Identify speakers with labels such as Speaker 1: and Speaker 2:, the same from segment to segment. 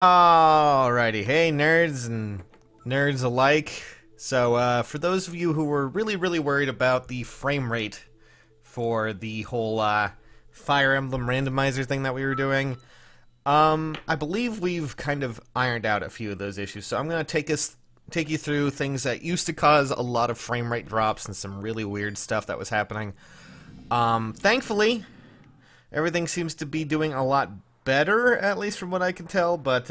Speaker 1: Alrighty, hey nerds and nerds alike. So, for those of you who were really worried about the frame rate for the whole, Fire Emblem randomizer thing that we were doing, I believe we've kind of ironed out a few of those issues. So I'm gonna take you through things that used to cause a lot of frame rate drops and some really weird stuff that was happening. Thankfully, everything seems to be doing a lot better, at least from what I can tell, but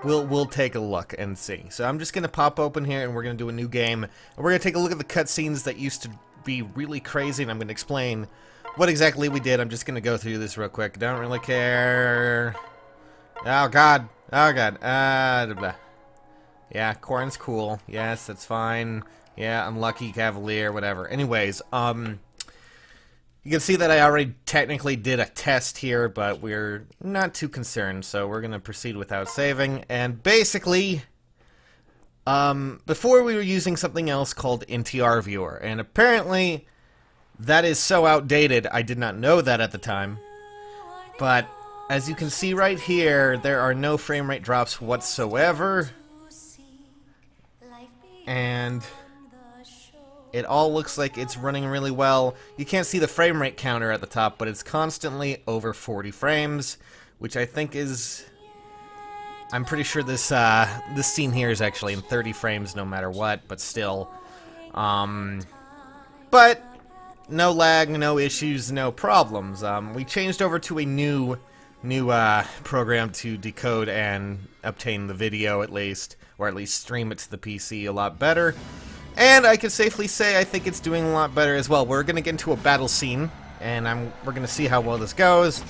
Speaker 1: we'll take a look and see. So I'm just gonna pop open here and we're gonna do a new game, and we're gonna take a look at the cutscenes that used to be really crazy, and I'm gonna explain what exactly we did. I'm just gonna go through this real quick. Don't really care. Oh god. Oh god. Blah. Yeah, Corrin's cool. Yes, that's fine. Yeah, unlucky Cavalier, whatever. Anyways, you can see that I already technically did a test here, but we're not too concerned, so we're gonna proceed without saving. And basically, before we were using something else called NTR Viewer, and apparently that is so outdated. I did not know that at the time, but as you can see right here, there are no frame rate drops whatsoever, and it all looks like it's running really well. You can't see the frame rate counter at the top, but it's constantly over 40 frames, which I think is... I'm pretty sure this this scene here is actually in 30 frames no matter what, but still. But no lag, no issues, no problems. We changed over to a new program to decode and obtain the video at least, or at least stream it to the PC a lot better. And I can safely say I think it's doing a lot better as well. We're going to get into a battle scene, and we're going to see how well this goes.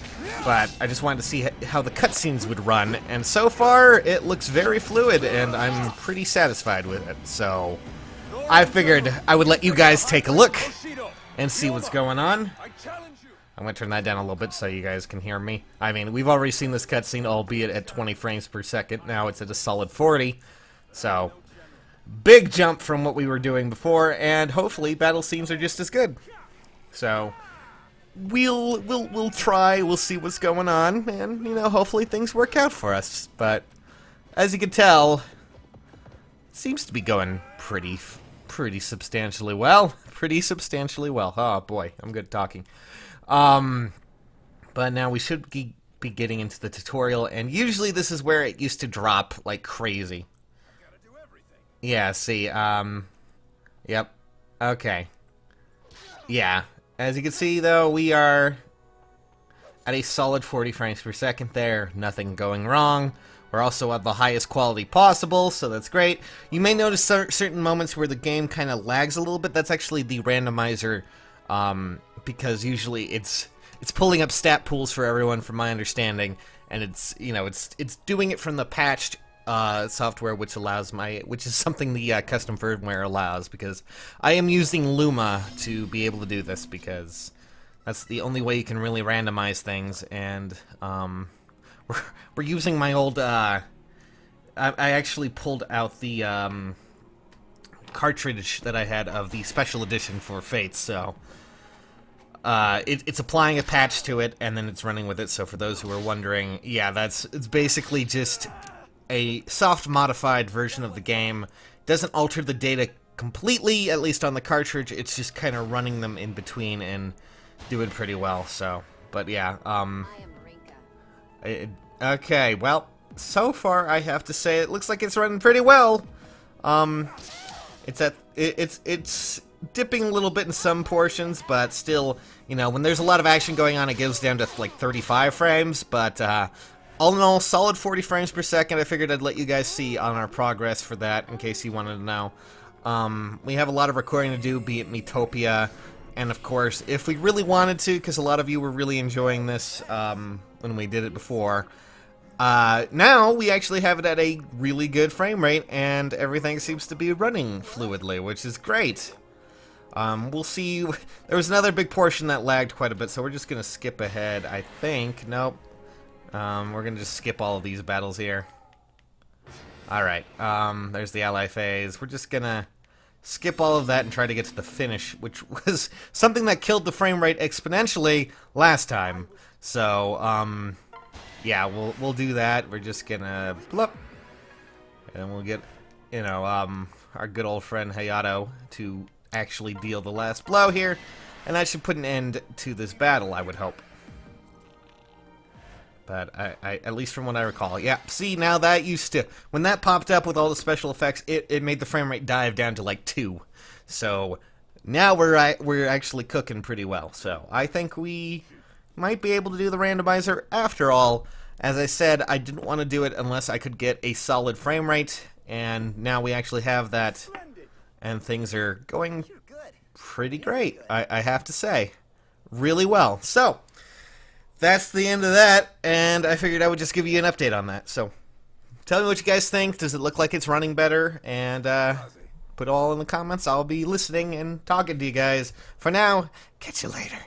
Speaker 1: But I just wanted to see how the cutscenes would run, and so far it looks very fluid, and I'm pretty satisfied with it. So I figured I would let you guys take a look and see what's going on. I'm going to turn that down a little bit so you guys can hear me. I mean, we've already seen this cutscene, albeit at 20 frames per second. Now it's at a solid 40. So big jump from what we were doing before, and hopefully battle scenes are just as good. So we'll try, we'll see what's going on, and you know, hopefully things work out for us. But as you can tell, it seems to be going pretty substantially well. Pretty substantially well. Oh boy, I'm good at talking. But now we should be getting into the tutorial, and usually this is where it used to drop like crazy. Yeah, see, yep, okay. Yeah, as you can see, though, we are at a solid 40 frames per second there, nothing going wrong. We're also at the highest quality possible, so that's great. You may notice certain moments where the game kind of lags a little bit. That's actually the randomizer, because usually it's pulling up stat pools for everyone, from my understanding, and it's, you know, it's doing it from the patched software, which is something the custom firmware allows, because I am using Luma to be able to do this, because that's the only way you can really randomize things. And we're using my old I actually pulled out the cartridge that I had of the special edition for Fates, so it's applying a patch to it and then it's running with it. So for those who are wondering, yeah, it's basically just a soft modified version of the game. Doesn't alter the data completely, at least on the cartridge. It's just kind of running them in between and doing pretty well. So, but yeah, okay, well, so far I have to say it looks like it's running pretty well. It's dipping a little bit in some portions, but still, you know, when there's a lot of action going on, it goes down to like 35 frames, but all in all, solid 40 frames per second. I figured I'd let you guys see on our progress for that, in case you wanted to know. We have a lot of recording to do, be it Miitopia, and of course, if we really wanted to, because a lot of you were really enjoying this when we did it before, now we actually have it at a really good frame rate, and everything seems to be running fluidly, which is great. We'll see. There was another big portion that lagged quite a bit, so we're just going to skip ahead, I think. Nope. We're gonna just skip all of these battles here. Alright, there's the ally phase. We're just gonna skip all of that and try to get to the finish, which was something that killed the frame rate exponentially last time. So, yeah, we'll do that. We're just gonna blup, and we'll get, you know, our good old friend Hayato to actually deal the last blow here, and that should put an end to this battle, I would hope. But I at least from what I recall, yeah. See, now that used to, when that popped up with all the special effects, it made the frame rate dive down to like 2. So now we're actually cooking pretty well. So I think we might be able to do the randomizer after all. As I said, I didn't want to do it unless I could get a solid frame rate, and now we actually have that, and things are going pretty great, I have to say. Really well. So that's the end of that, and I figured I would just give you an update on that. So tell me what you guys think. Does it look like it's running better? And put it all in the comments. I'll be listening and talking to you guys. For now, catch you later.